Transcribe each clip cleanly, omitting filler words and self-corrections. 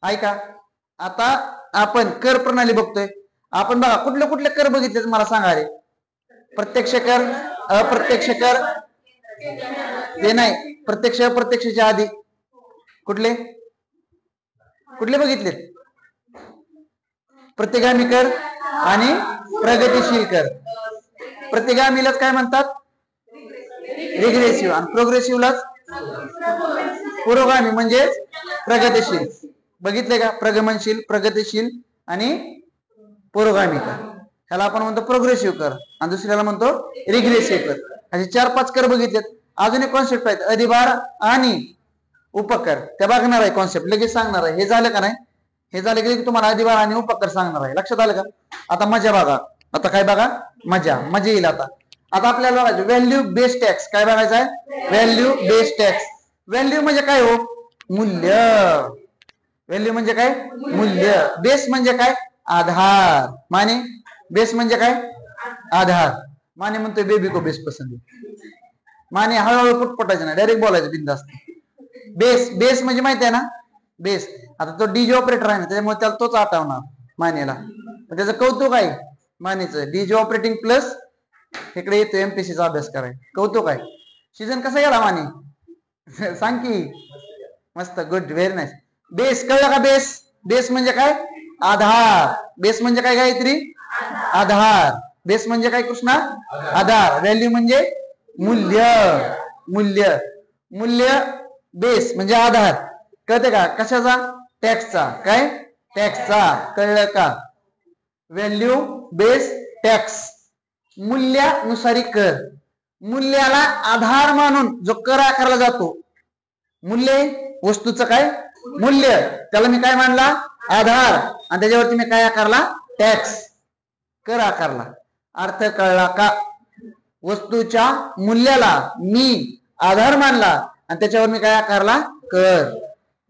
ऐका, आता आपण कर प्रणाली बघतोय. आपण बघा कुठले कुठले कर बघितले मला सांगा रे. प्रत्यक्ष कर, अप्रत्यक्ष कर, ते नाही, प्रत्यक्ष अप्रत्यक्षच्या आधी कुठले कुठले बघितले? प्रतिगामी कर आणि प्रगतिशील कर. प्रतिगामीलाच काय म्हणतात? रिग्रेसिव्ह. आणि प्रोग्रेसिव्हलाच पुरोगामी म्हणजे प्रगतिशील. बघितले का? प्रगमनशील, प्रगतिशील आणि पुरोगामी कर. ह्याला आपण म्हणतो प्रोग्रेसिव्ह कर आणि दुसऱ्याला म्हणतो रिग्रेसिव्ह कर. असे 4-5 कर बघितलेत. अजून एक कॉन्सेप्ट आहेत, अधिभार आणि उपकर. त्या बघणार आहे कॉन्सेप्ट, लगेच सांगणार आहे. हे झालं का नाही? हे झालं की तुम्हाला अधिभार आणि उपकर सांगणार आहे. लक्षात आलं का? आता मजा बघा. आता काय बघा? मजा येईल. आता आपल्याला बघायचं व्हॅल्यू बेस्ड टॅक्स. काय बघायचं आहे? Value based tax. व्हॅल्यू म्हणजे काय हो? मूल्य. व्हॅल्यू म्हणजे काय? मूल्य. बेस म्हणजे काय? आधार. माने बेस म्हणजे काय? आधार. माने म्हणतोय बेबी को बेस पसंद. माने हळूहळू पुटपटायचं नाही, डायरेक्ट बोलायचं बिंदास्त. बेस म्हणजे माहिती आहे ना? बेस. आता तो डीजे ऑपरेटर आहे ना, त्याच्यामुळे त्याला तोच आठवणार मानेला. त्याचं कौतुक आहे मानेचं. डीजे ऑपरेटिंग प्लस इकडे येतो एमपीसीचा अभ्यास कराय. कौतुक आहे. सीझन कसा गेला माने? सांग की. मस्त, गुड, व्हेरी नाईस. बेस कळलं का? बेस म्हणजे काय? आधार. बेस म्हणजे काय गायत्री? आधार. बेस म्हणजे काय कृष्णा? आधार. व्हॅल्यू म्हणजे मूल्य. बेस म्हणजे आधार. कळते का? कशाचा? टॅक्सचा. काय? टॅक्सचा. कळलं का? Value base tax. मूल्यानुसारी कर. मूल्याला आधार मानून जो कर आकारला जातो, मूल्य वस्तूचं काय? मूल्य, त्याला मी काय मानला? आधार. आणि त्याच्यावरती मी काय आकारला? टॅक्स. कर आकारला. अर्थ कळला का? वस्तूच्या मूल्याला मी आधार मानला आणि त्याच्यावर मी काय आकारला? कर.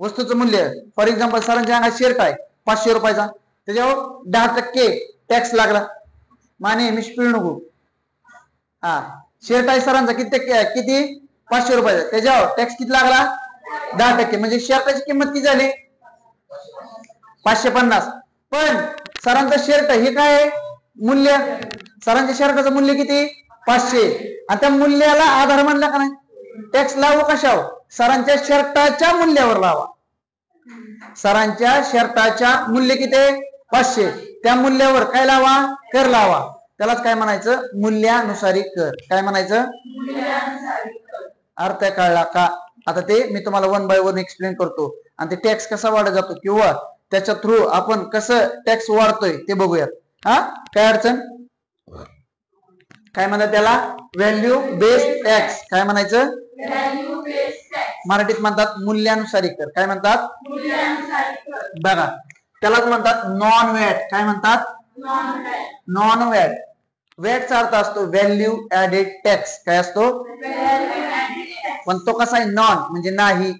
वस्तूचं मूल्य, फॉर एक्झाम्पल सरांच्या अंगात शर्ट आहे 500 रुपयाचा, त्याच्यावर 10% टॅक्स लागला. माने मी पिळू नको. हा, शर्ट आहे सरांचा किती? 500 रुपयाचा. त्याच्यावर टॅक्स किती लागला? 10%. म्हणजे शर्टाची किंमत किती झाली? 550. पण सरांचा शर्ट हे काय मूल्य? सरांच्या शर्टाचं मूल्य किती? 500. आणि त्या मूल्याला आधार मानला का नाही? टॅक्स लावू कशावर? सरांच्या शर्टाच्या मूल्यावर लावा. सरांच्या शर्टाच्या मूल्य किती? 500. त्या मूल्यावर काय लावा? कर लावा. त्यालाच काय म्हणायचं? मूल्यानुसारी कर. काय म्हणायचं? अर्थ कळला का? आता ते मी तुम्हाला 1 बाय 1 एक्सप्लेन करतो. आणि ते टॅक्स कसा वाढत जातो किंवा त्याच्या थ्रू आपण कसं टॅक्स वाढतोय ते बघूयात. हा, काय अडचण? काय म्हणतात त्याला? Value based tax. काय म्हणायचं? मराठीत म्हणतात मूल्यानुसारी कर. काय म्हणतात? बघा, त्यालाच म्हणतात नॉन वॅट. काय म्हणतात? Non watt. वॅटचा अर्थ असतो व्हॅल्यू ऍडेड टॅक्स. काय असतो? पण तो कसा आहे? नॉन म्हणजे नाही.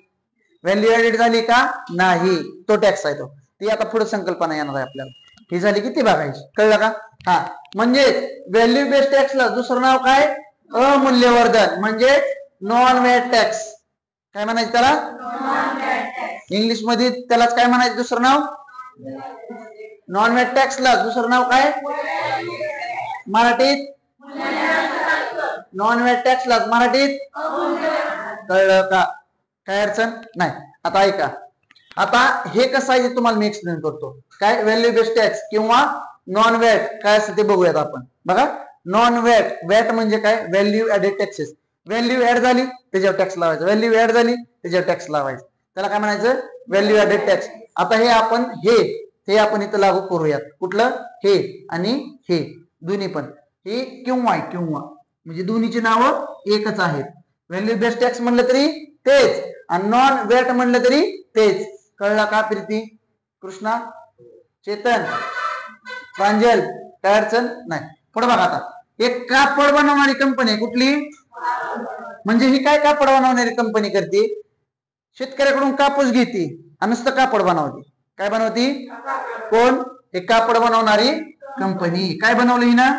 व्हॅल्यू ऍडेड झाली का? नाही, तो टॅक्स आहे तो. ती आता पुढे संकल्पना येणार आहे आपल्याला. ही झाली किती बघायची. कळलं का? हा, म्हणजे व्हॅल्यू बेस्ड टॅक्सला दुसरं नाव काय? अमूल्यवर्धन म्हणजे नॉन वॅट टॅक्स. काय म्हणायचं त्याला? इंग्लिश मध्ये त्यालाच काय म्हणायचं दुसरं नाव? नॉन वॅट टॅक्सला दुसरं नाव काय? मराठीत नॉन वॅट टॅक्सला मराठीत. कळलं का? काय अडचण नाही. आता ऐका, आता हे कसं आहे तुम्हाला मी एक्सप्लेन करतो. काय व्हॅल्यू बेस्ड टॅक्स किंवा नॉन वॅट काय असतं ते बघूयात आपण. बघा, नॉन वॅट. वॅट म्हणजे काय? Value added taxes. Value add झाली त्याच्यावर टॅक्स लावायचा. व्हॅल्यू ऍड झाली त्याच्यावर टॅक्स लावायचा. त्याला काय म्हणायचं? Value added tax. आता हे आपण इथं लागू करूयात. कुठलं? हे आणि हे दोन्ही पण. हे किंवा म्हणजे दोन्हीची नावं एकच आहेत. व्हॅल्यू बेस्ड टॅक्स म्हणलं तरी तेच आणि नॉन वॅट म्हणलं तरी तेच. कळला का प्रीती, कृष्णा, चेतन, प्रांजल? काय अडचण नाही. पुढे बघा, आता एक कापड बनवणारी कंपनी आहे. कुठली? म्हणजे ही काय कापड बनवणारी कंपनी करते? शेतकऱ्याकडून कापूस घेते आणि नुसतं कापड बनवते. काय बनवती? कोण? हे कापड बनवणारी कंपनी. काय बनवलं ही ना?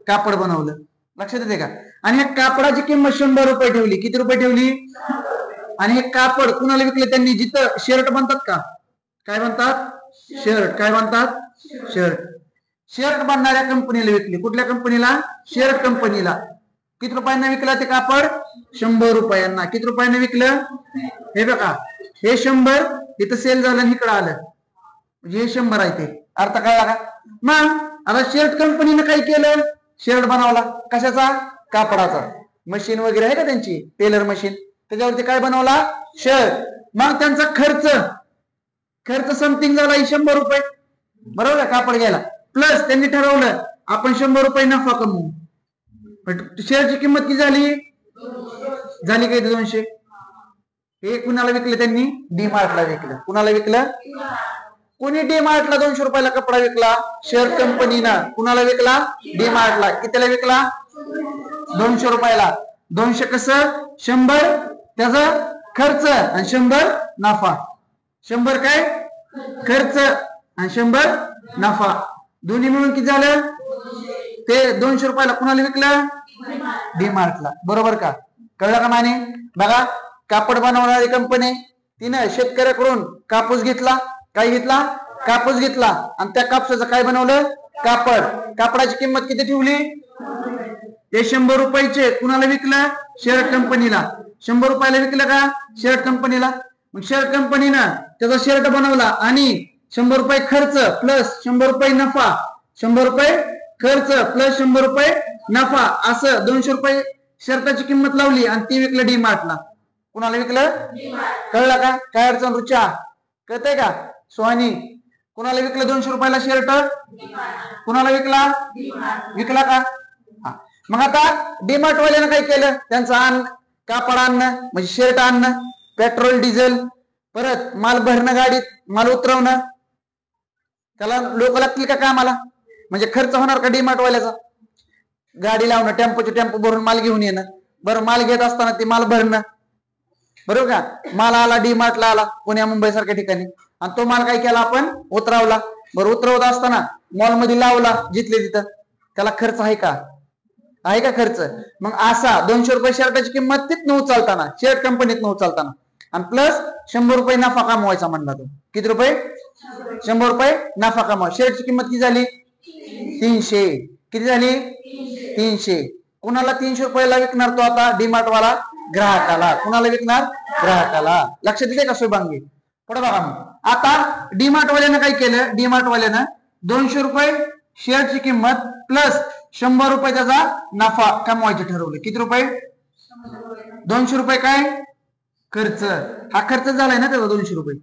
कापड बनवलं. लक्षात येते का? आणि या कापडाची किंमत 100 रुपये ठेवली. किती रुपये ठेवली? आणि हे कापड कुणाला विकले त्यांनी? जिथं शर्ट बनतात का काय म्हणतात? शर्ट. काय म्हणतात? शर्ट. शर्ट बनणाऱ्या कंपनीला विकली. कुठल्या कंपनीला? शर्ट कंपनीला. किती रुपयांना विकला ते कापड? 100 रुपयांना. किती रुपयांना विकलं? हे बघा, हे 100 इथं सेल झालं आणि इकडं आलं, म्हणजे हे 100 आहे. ते अर्थ कळला का? मग आता शर्ट कंपनीनं काय केलं? शर्ट बनवला. कशाचा? कापडाचा. मशीन वगैरे आहे का त्यांची, टेलर मशीन, त्याच्यावरती काय बनवला? शर्ट. मग त्यांचा खर्च समथिंग झाला 100 रुपये, बरोबर आहे, कापड घ्यायला. प्लस त्यांनी ठरवलं आपण 100 रुपये नफा कमवू. शेअरची किंमत किती झाली? काय 200. हे कुणाला विकलं त्यांनी? डीमार्टला विकलं. कुणाला विकलं? कोणी डीमार्टला 200 रुपयाला कपडा विकला? शेअर कंपनीनं. कुणाला विकला? डीमार्टला. कितीला विकला? 200 रुपयाला. 200 कसं? 100 त्याचा खर्च आणि 100 नफा. 100 काय खर्च आणि 100 नफा. दोन्ही मिळून किती झालं? ते 200 रुपयाला कुणाला विकलं? डीमार्टला. बरोबर का? कळलं का माने? बघा, कापड बनवणारी कंपनी तिनं शेतकऱ्याकडून कापूस घेतला. काय घेतला? कापूस घेतला. आणि त्या कापसाचं काय बनवलं? कापड. कापडाची किंमत किती ठेवली? ते 100 रुपयाचे. कुणाला विकलं? शर्ट कंपनीला. 100 रुपयाला विकलं का? शर्ट कंपनीला. मग शर्ट कंपनीनं त्याचा शर्ट बनवला आणि 100 रुपये खर्च प्लस 100 रुपये नफा. 100 रुपये खर्च प्लस 100 रुपये नफा, असं 200 रुपये शर्टाची किंमत लावली आणि ती विकलं डीमार्टला. कुणाला विकलं? कळलं का? काय अडचण? रुचा कळतंय का? सोहानी, कुणाला विकलं 200 रुपयाला शर्ट? कुणाला विकला? विकला का? मग आता डीमार्ट वाल्यानं काय केलं? त्यांचं अन्न, कापड आणणं म्हणजे शर्ट आणणं, पेट्रोल डिझेल, परत माल भरणं, गाडीत माल उतरवणं, त्याला लोक लागतील का कामाला? म्हणजे खर्च होणार का डीमार्ट वाल्याचा? गाडी लावणं, टेम्पो भरून माल घेऊन येणं. बरं, माल घेत असताना ते माल भरणं, बरोबर का? माल आला डीमार्टला, आला पुण्या मुंबई सारख्या ठिकाणी, आणि तो माल काय केला आपण? उतरवला. बरं, उतरवत असताना मॉल मध्ये लावला जिथले तिथं, त्याला खर्च आहे का? आहे का खर्च? मग असा 200 रुपये शर्टाची किंमत तिथनं उचलताना, शर्ट कंपनीत उचलताना, आणि प्लस 100 रुपये नफा कमवायचा म्हणला तो. किती रुपये? 100 रुपये नफा कमवा. शर्टची किंमत किती झाली? 300. किती झाली? 300. कुणाला 300 रुपयाला विकणार तो आता? डीमार्ट वाला ग्राहकाला. कुणाला विकणार? ग्राहकाला. लक्षात येते का शुभांगी? पुढे बघा. मग आता डीमार्ट वाल्यानं काय केलं? डीमार्ट वाल्यानं 200 रुपये शेअरची किंमत प्लस 100 रुपये त्याचा नफा कमवायचे ठरवले. किती रुपये? 200 रुपये काय खर्च. हा खर्च झालाय ना त्याचा 200 रुपये,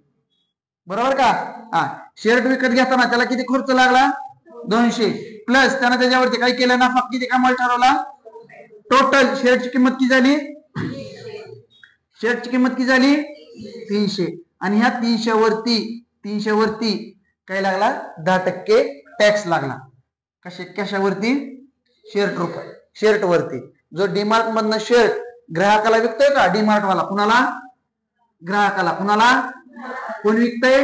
बरोबर का? हा, शर्ट विकत घेताना त्याला किती खर्च लागला? 200. प्लस त्यानं त्याच्यावरती काय केलं? नफा किती कमवायला ठरवला? टोटल शर्टची किंमत किती झाली? शर्टची किंमत किती झाली? 300. आणि ह्या 300 वरती काय लागला? 10% टॅक्स लागला. कशावरती? शर्ट वरती. जो डीमार्ट मधनं शर्ट ग्राहकाला विकतोय का? डीमार्ट वाला. कुणाला? ग्राहकाला. कुणाला? कोण विकतोय?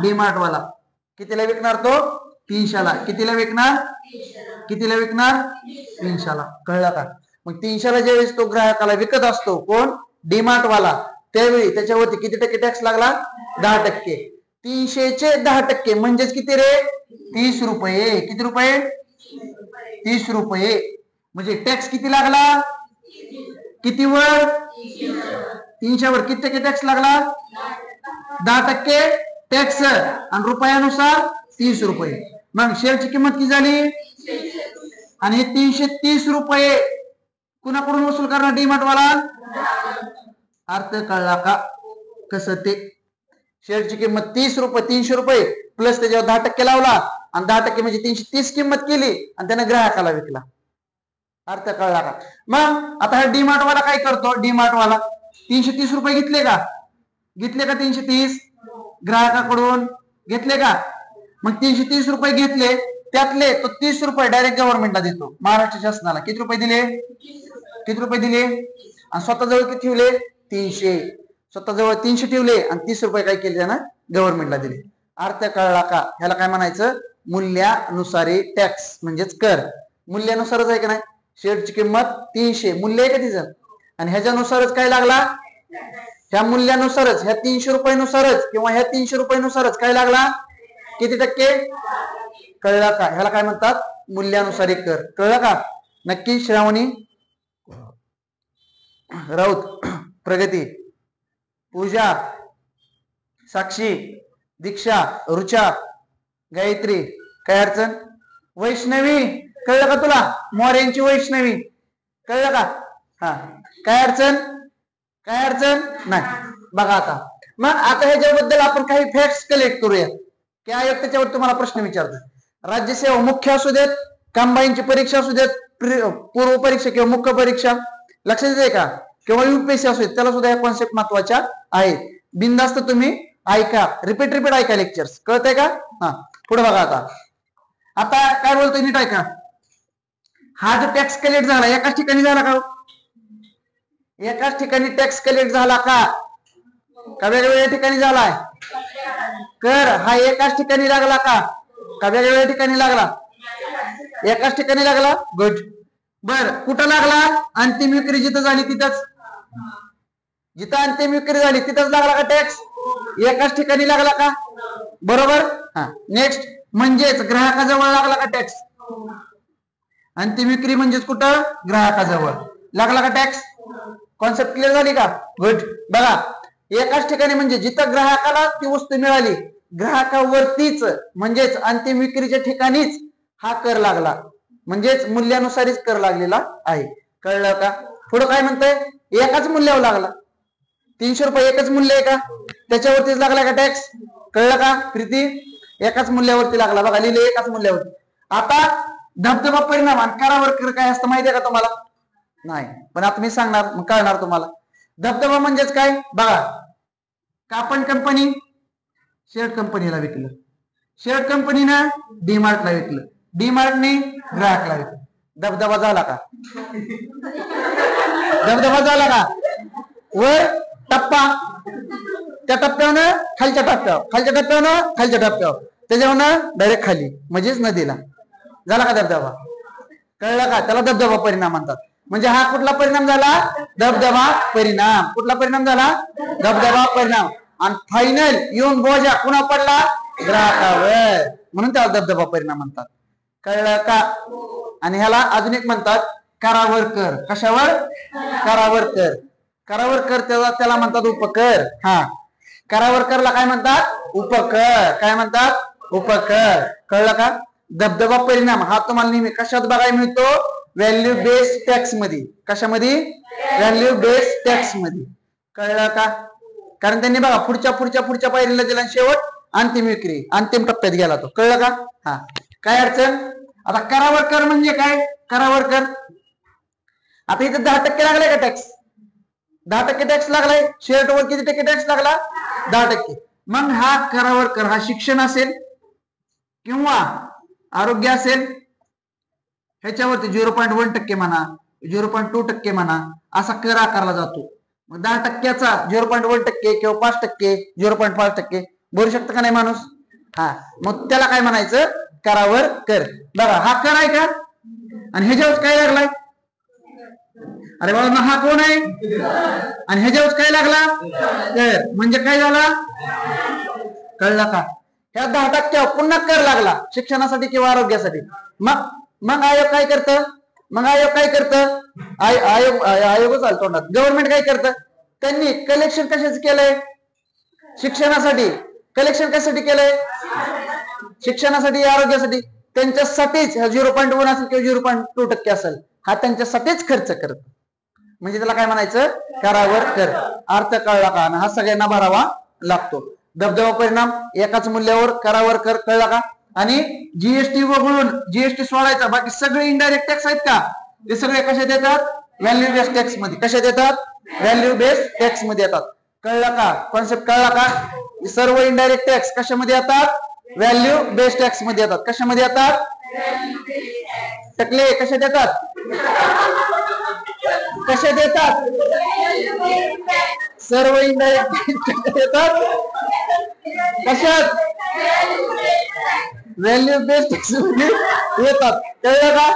डीमार्ट वाला. कितीला विकणार तो? 300ला. कितीला विकणार? 300ला. कळलं का? मग 300ला ज्यावेळेस तो ग्राहकाला विकत असतो, कोण? डीमार्ट वाला, त्यावेळी त्याच्यावरती किती टक्के टॅक्स लागला? 10%. 300चे 10% म्हणजेच किती रे? 30 रुपये. किती रुपये? 30 रुपये. म्हणजे टॅक्स किती लागला? कितीवर? 300वर किती टक्के टॅक्स लागला? 10% टॅक्स, आणि रुपयानुसार 30 रुपये. मग शेअरची किंमत किती झाली? आणि 330 रुपये कुणाकडून वसूल करणार? डीमार्ट वाला. अर्थ कळला का? कसं ते? शेअरची किंमत 30 रुपये, 300 रुपये प्लस त्याच्यावर 10% लावला, आणि 10% म्हणजे 330 किंमत केली, आणि त्याने ग्राहकाला विकला. अर्थ कळला का? मग आता हा डीमार्ट वाला काय करतो? डीमार्ट वाला 330 रुपये घेतले का? 330 ग्राहकाकडून घेतले का? मग 330 रुपये घेतले, त्यातले तो 30 रुपये डायरेक्ट गव्हर्नमेंटला देतो, महाराष्ट्र शासनाला. किती रुपये दिले? आणि स्वतःजवळ किती ठेवले? 300. स्वतःजवळ 300 ठेवले आणि 30 रुपये काय केले? त्यानं गव्हर्नमेंटला दिले. अर्थ कळला का? ह्याला काय म्हणायचं? मूल्यानुसारी टॅक्स म्हणजेच कर. मूल्यानुसारच आहे का नाही? शेअरची किंमत 300 मूल्य आहे का तिचं, आणि ह्याच्यानुसारच काय लागला? ह्या मूल्यानुसारच, ह्या 300 रुपयानुसारच किंवा ह्या 300 रुपयानुसारच काय लागला, किती टक्के, कळलं का? ह्याला काय म्हणतात, मूल्यानुसारी कर. कळलं का? नक्की श्रावणी, राऊत, प्रगती, पूजा, साक्षी, दीक्षा, रुचा, गायत्री, काय अडचण, वैष्णवी, कळलं का तुला, मोऱ्यांची वैष्णवी, कळलं का? हा, काय अडचण, काय अडचण नाही. बघा आता, मग आता ह्याच्याबद्दल आपण काही फॅक्ट्स कलेक्ट करूया की आयोग त्याच्यावर तुम्हाला प्रश्न विचारतो. राज्यसेवा मुख्य असू देत, कंबाईनची परीक्षा असू देत, पूर्व परीक्षा किंवा मुख्य परीक्षा, लक्षात येते का, किंवा युपीएससी असू देत, त्याला सुद्धा या कॉन्सेप्ट महत्वाच्या आहेत. बिनधास्त तुम्ही ऐका, रिपीट ऐका लेक्चर्स, कळतंय का? हा, पुढे बघा आता. आता काय बोलतोय नीट ऐका. हा जो टॅक्स कलेक्ट झाला एकाच ठिकाणी झाला का, एकाच ठिकाणी टॅक्स कलेक्ट झाला का वेगवेगळ्या ठिकाणी झालाय, कर हा एकाच ठिकाणी लागला का वेगवेगळ्या ठिकाणी लागला, एकाच ठिकाणी लागला, गुड. बर, कुठं लागला, अंतिम विक्री जिथं झाली तिथंच, जिथं अंतिम विक्री झाली तिथंच लागला का टॅक्स, एकाच ठिकाणी लागला का, बरोबर. हा, नेक्स्ट, म्हणजेच ग्राहकाजवळ लागला का टॅक्स, अंतिम विक्री म्हणजेच कुठं, ग्राहकाजवळ लागला का टॅक्स, कॉन्सेप्ट क्लिअर झाली का, गुड. बघा, एकाच ठिकाणी म्हणजे जिथं ग्राहकाला ती वस्तू मिळाली, ग्राहकावरतीच म्हणजेच अंतिम विक्रीच्या ठिकाणीच हा कर लागला, म्हणजेच मूल्यानुसारच कर लागलेला आहे. कळलं का? पुढे काय म्हणतंय, एकाच मूल्यावर लागला, 300 रुपये एकच मूल्य आहे का, त्याच्यावरतीच लागला का टॅक्स, कळलं का प्रीती, एकाच मूल्यावरती लागला, बघा लिहिले एकाच मूल्यावरती. आता धबधबा परिणाम आणि करावर कर काय असतं माहिती आहे का तुम्हाला, नाही, पण आता मी सांगणार, मग कळणार तुम्हाला. धबधबा म्हणजेच काय, बघा, कापड कंपनी शर्ट कंपनीला विकलं, शर्ट कंपनीनं डीमार्टला विकलं, डीमार्टने ग्राहकला विकलं, धबधबा झाला का, धबधबा झाला का, वर टप्पा, त्या टप्प्यावर खालच्या टप्प्यावर, खालच्या टप्प्यावर खालच्या टप्प्यावर, त्याच्यावर डायरेक्ट खाली, म्हणजेच नदीला झाला का धबधबा, कळलं का? त्याला धबधबा परिणाम म्हणतात. म्हणजे हा कुठला परिणाम झाला, धबधबा परिणाम, कुठला परिणाम झाला, धबधबा परिणाम. आणि फायनल येऊन बोजा कुणा पडला, ग्राहकावर, म्हणून त्याला धबधबा परिणाम म्हणतात. कळलं का? आणि ह्याला अजून एक म्हणतात करावर कर, कशावर, करावर कर, करावर कर, त्याला म्हणतात उपकर. हा, करावर करला काय म्हणतात, उपकर, काय म्हणतात, उपकर. कळलं का? धबधबा परिणाम हा तुम्हाला नेहमी कशात बघायला मिळतो, व्हॅल्यू बेस्ड टॅक्स मध्ये. कशामध्ये, व्हॅल्यू बेस्ड टॅक्स मध्ये. कळलं का? कारण त्यांनी बघा पुढच्या पायरीला दिला, शेवट अंतिम विक्री, अंतिम टप्प्यात गेला तो. कळलं का? हा, काय अडचण. आता करावर कर म्हणजे काय, करावर कर, आता इथे 10% लागलाय का टॅक्स, 10% टॅक्स लागलाय, शर्टवर किती टक्के टॅक्स लागला, 10%. मग हा करावर कर हा शिक्षण असेल किंवा आरोग्य असेल, ह्याच्यावरती 0.1% म्हणा, 0.2% म्हणा, असा कर आकारला जातो. मग 10%चा 0.1% किंवा 5%, 0.5% भरू शकतं का नाही माणूस. हा, मग त्याला काय म्हणायचं, करावर कर. बघा हा कर आहे का, आणि ह्याच्यावर काय लागलाय, अरे बाबा हा कोण आहे, आणि ह्याच्यावर काय लागला, कर, म्हणजे काय झाला, कळलं का? ह्या 10% पुन्हा कर लागला शिक्षणासाठी किंवा आरोग्यासाठी. मग आयोग काय करतं, मग आयोग काय करतं, आयोगच आलं तोंडात, गव्हर्नमेंट काय करतं, त्यांनी कलेक्शन कशाचं केलंय, शिक्षणासाठी. कलेक्शन कशासाठी केलंय, शिक्षणासाठी, आरोग्यासाठी. त्यांच्यासाठीच 0.1 असेल किंवा 0.2% असेल, हा त्यांच्यासाठीच खर्च करत. म्हणजे त्याला काय म्हणायचं, करावर कर. अर्थ कळला का? हा सगळ्यांना भरावा लागतो. धबधबा परिणाम एकाच मूल्यावर करावर कर. कळला का? आणि जीएसटी वगळून, जीएसटी सोडायचा, बाकी सगळे इनडायरेक्ट टॅक्स आहेत का, ते सगळे कशात येतात, व्हॅल्यू बेस्ड टॅक्स मध्ये. कशात येतात, व्हॅल्यू बेस्ड टॅक्स मध्ये येतात. कळला का? कॉन्सेप्ट कळला का? सर्व इनडायरेक्ट टॅक्स कशामध्ये येतात, व्हॅल्यू बेस्ड टॅक्स मध्ये येतात. कशामध्ये येतात, टकले कशात येतात, कशात येतात, सर्व इनडायरेक्ट येतात कशात, व्हॅल्यू बेस्ड टॅक्स मध्ये येतात. कळलं का?